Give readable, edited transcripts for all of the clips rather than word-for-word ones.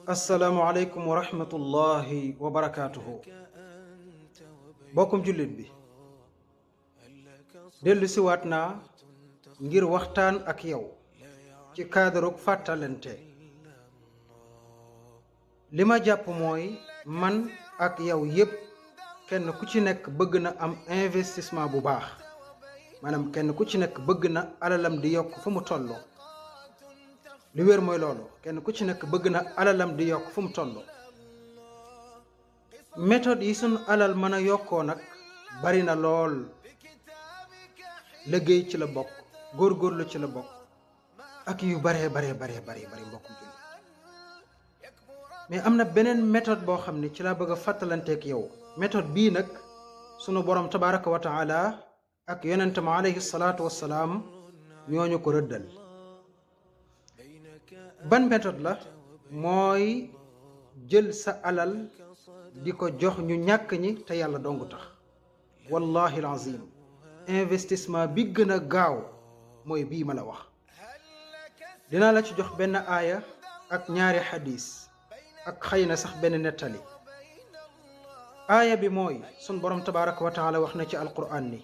asalaamualeykum wa rahmatullahi wa barakaatuhu. bokkum jullit bi dellu siwaat naa ngir waxtaan ak yow ci cadre fàttalante. li ma jàpp mooy man ak yow yépp kenn ku ci nekk bëgg na am investissement bu baax, maanaam kenn ku ci nekk bëgg na alalam di yokk fu mu tolloo. li wér mooy loolu, kenn ku ci nekk bëgg na alalam di yokk fu mu tolloo. méthode yi sunu alal mën a yokkoo nag bari na lool. liggéey ci la bokk, góorgóorlu ci la bokk, ak yu baree bari mbokkum jullit. mais am na beneen méthode boo xam ne ci laa bëgg a fàttalanteek yow. méthode bii nag sunu borom tabaraka wa taala ak yonentam alayhi salaatu wassalaam ñooñu ko rëddal. ban méthode la? mooy jël sa alal di ko jox ñu ñàkk ñi te yàlla dong tax. wallahi alazim investissement bi gën a gaaw mooy bii ma la wax. dinaa la ci jox benn aaya ak ñaari xadis ak xëy na sax benn nettali. aaya bi mooy sun borom tabaraka wa taala wax na ci alquran ni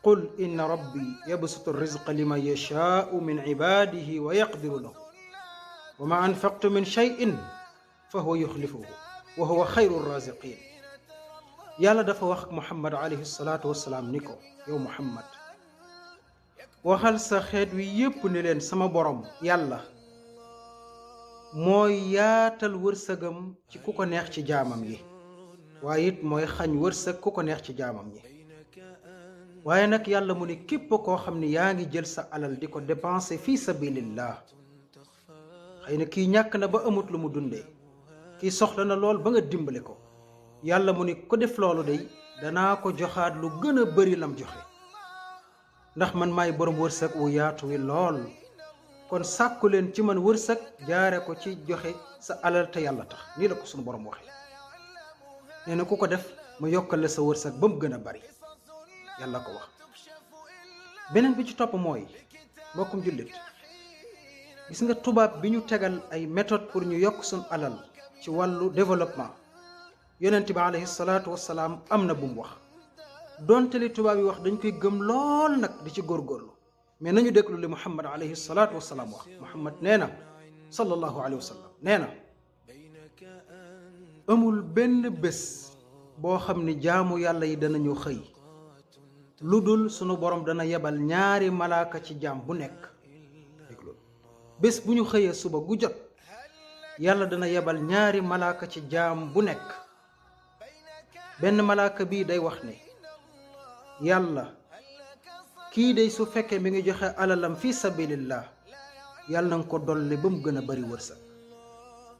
qul inna rabbi yabsutu rizqa liman yashaau min ibadihi wa yaqdiru lahu wa ma anfaqtu min shay'in fa huwa yuxlifuhu wa huwa xayru raziqin. yàlla dafa wax ak muhammad alayhi salaatu wassalaam ni ko, yow muhammad waxal sa xeet wi yépp ni leen sama borom yàlla mooy yaatal wërsëgam ci ku ko neex ci jaamam yi, waaye it mooy xañ wërsëg ku ko neex ci jaamam yi. waaye nag yàlla mu ni képp koo xam ni yaa ngi jël sa alal di ko dépenser fii sabilillah, xëy na kii ñàkk na ba amut lu mu dundee, kii soxla na lool ba nga dimbale ko, yàlla mu ni ko def loolu day danaa ko joxaat lu gën a bari lam joxe, ndax man maay borom wërsëg wu yaatu wi lool. kon sàkku leen ci man wërsëg jaare ko ci joxe sa alal te yàlla tax. nii la ko sunu borom waxee. nee na ku ko def ma yokkal la sa wërsëg ba mu gën a bari, yàlla ko wax. beneen bi ci topp mooy mbokkum jullit, gis nga tubaab bi ñu tegal ay méthode pour ñu yokk suñ alal ci wàllu développement. yonent bi alayhi salaatu wassalaam am na bu mu wax. donte li tubaab yi wax dañ koy gëm lool nag di ci góorgóorlu, mais nañu déglu li muhammad alayhi salaatu wassalaam wax. muhammad nee na sallallahu alayhi wa sallam nee na amul benn bés boo xam ni jaamu yàlla yi danañu xëy lu dul sunu borom dana yebal ñaari malaaka ci jaam bu nekk. bés bu ñu xëyee suba gu jot yàlla dana yebal ñaari malaaka ci jaam bu nekk. benn malaaka bii day wax ne yàlla kii day su fekkee mi ngi joxe alalam fi sabilillah yàlla na nga ko dolli ba mu gën a bari wërsëg.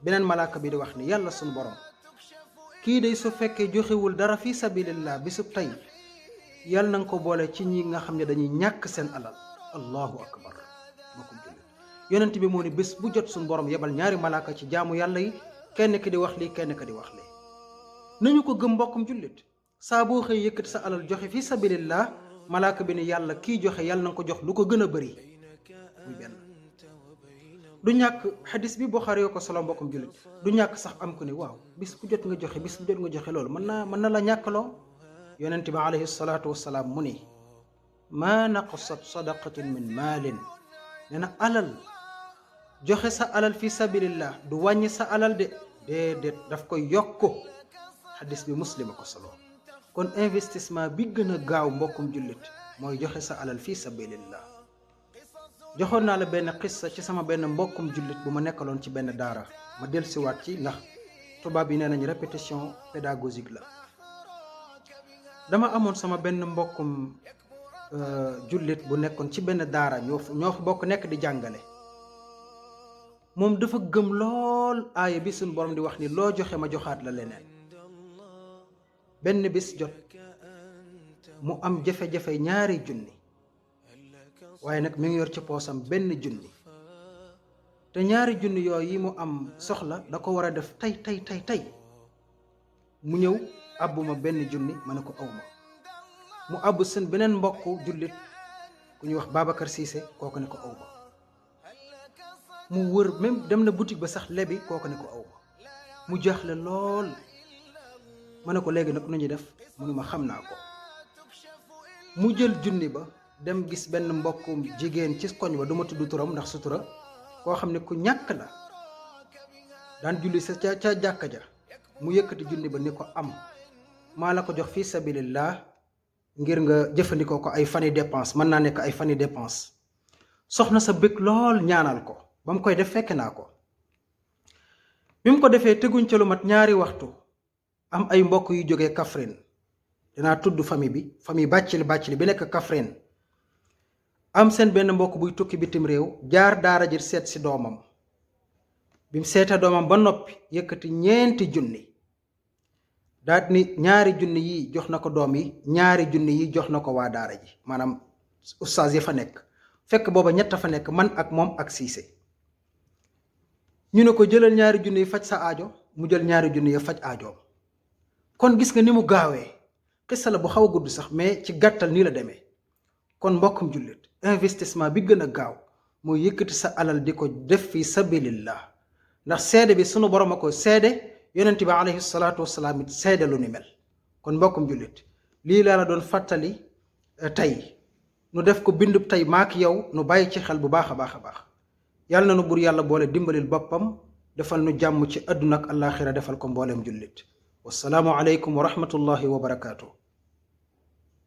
beneen malaaka bi di wax ne yàlla sunu borom kii day su fekkee joxewul dara fi sabilillah bisub tey yàlla na nga ko boole ci ñi nga xam ne dañuy ñàkk seen alal. allahu akbar. yonent bi moo ni bés bu jot suñu borom yebal ñaari malaaka ci jaamu yàlla yi, kenn ki di wax lii kenn ki di wax lii. nañu ko gëm mbokkum jullit. saa boo xëy yëkkati sa alal joxe fi sabilillah, malaaka bi ni yàlla kii joxe yàlla na nga ko jox lu ko gën a bëri. muy benn. du ñàkk xadis bi Buxaari yoo ko solo mbokkum jullit, du ñàkk sax am ko ni waaw bis bu jot nga joxe, bis bu jot nga joxe, loolu mën na la ñàkkaloo. yonent bi alayhi salaatu wassalaam mu ni maa naqasat sadaqatun min maalin. nee na alal joxe sa alal fi sabilillah du wàññi sa alal de, déedéet daf koy yokk. xadis bi Muslim a ko solo. kon investissement bi gën a gaaw mbokkum jullit mooy joxe sa alal fi sabilillah. joxoon naa la benn xissa ci sama benn mbokkum jullit bu ma nekkaloon ci benn daara. ma dellusiwaat ci ndax tubaab yi nee nañ répétition pédagogique la. dama amoon sama benn mbokkum jullit bu nekkoon ci benn daara, ñoo fa bokk nekk di jàngale. moom dafa gëm lool aaya bi suñu borom di wax ni loo joxe ma joxaat la leneen. benn bis jot mu am jafe-jafe ñaari junni, waaye nag mi ngi yor ci poosam benn junni, te ñaari junni yooyu yi mu am soxla da ko war a def tey. mu ñëw àbbuma benn junni, ma ne ko awma. mu àbb seen beneen mbokk jullit ku ñuy wax Babacar Cissé, kooku ne ko awma. mu wër même dem na boutique ba sax lebi kooku ne ko aw mu jaaxle lool ma ne ko léegi nag nu ñuy def mu ne ma xam naa ko mu jël junni ba dem gis benn mbokkum jigéen ci koñ ba du ma tudd turam ndax sutura koo xam ne ku ñàkk la daan julli sa ca jàkka ja mu yëkkati junni ba ni ko am maa la ko jox fii sabilillah ngir nga jëfandikoo ko ay fani dépense mën naa nekk ay fani dépense soxna sa bëgg lool ñaanal ko ba mu koy def fekk naa ko bi mu ko defee teguñ ca lu mat 2 waxtu am ay mbokk yu jógee Kaffrine dinaa tudd famille bàccili bi nekk Kaffrine am seen benn mbokk buy tukki bitim réew jaar daara ji seet si doomam bi mu seetee doomam ba noppi yëkkati 4 junni daat ni 2 junni yi jox na ko doom yi 2 junni yi jox na ko waa daara ji maanaam ustaas yi fa nekk fekk booba 3 fa nekk man ak moom ak siise ñu ne ko jëlal 2 junni yi faj sa aajo mu jël 2 junni yi faj aajoom kon gis nga ni mu gaawee xissa la bu xaw a gudd sax mais ci gàttal nii la demee kon mbokkum jullit investissement bi gën a gaaw mooy yëkkati sa alal di ko def fi sabilillah ndax seede bi sunu borom a ko seede yonent bi alayhi salaatu wasalaam it seede lu ni mel kon mbokkum jullit lii laa la doon fàttali tey nu def ko bindub tey maak yow nu bàyyi ci xel bu baax a baax a baax yàlla na nu bur yàlla boole dimbalil boppam defal nu jàmm ci àdduna ak àllaaxira defal ko mbooleem jullit wassalaamu aleykum wa rahmatullahi wa barakaatu.